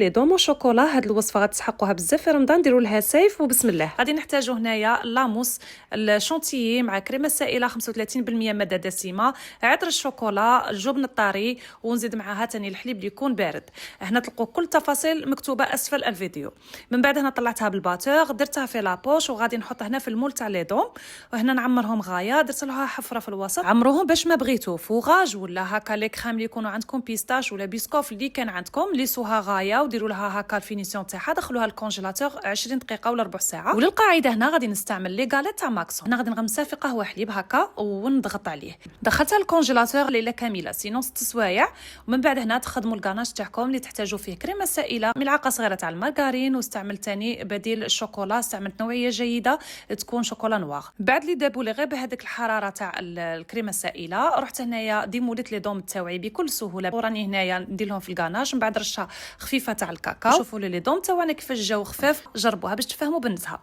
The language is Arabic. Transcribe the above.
لي دومو شوكولا. هاد الوصفه غتسحقوها بزاف في رمضان، ديروا لها سيف وبسم الله. غادي نحتاجو هنايا لاموس الشونتيي مع كريمه سائله 35% ماده دسمه، عطر الشوكولا، الجبن الطري، ونزيد معها ثاني الحليب اللي يكون بارد. هنا تلقوا كل التفاصيل مكتوبه اسفل الفيديو. من بعد هنا طلعتها بالباتور، درتها في لابوش وغادي نحط هنا في المول تاع لي دوم، وهنا نعمرهم غايه، درت لها حفره في الوسط. عمروهم باش ما بغيتو، فوغاج ولا هكا لي كريم اللي يكونوا عندكم، بيستاش ولا بيسكوف اللي كان عندكم، ليسوها غايه وديروا لها هكا الفينيسيون تاعها، دخلوها الكونجيلاتور 20 دقيقه ولا ربع ساعه. وللقاعده هنا غادي نستعمل لي غاليت تاع ماكسون. هنا غادي نغمسها في قهوه حليب هكا ونضغط عليه. دخلتها الكونجيلاتور ليله كامله سينو 6 سوايع. ومن بعد هنا تخدموا الكاناش تاعكم اللي تحتاجوا فيه كريمه سائله، ملعقه صغيره تاع المارغرين، واستعملت ثاني بديل الشوكولا، استعملت نوعيه جيده تكون شوكولا نوار. بعد لي دابوا لي غير بهذيك الحراره تاع الكريمه السائله، رحت هنايا ديموليت لي دوم تاوعي بكل سهوله، وراني هنايا ندير لهم في الكاناش. من بعد رشه خفيفه تاع الكاكاو. شوفوا لي دوم تاعنا كيفاش جاو خفاف، جربوها باش تفهموا بنتها.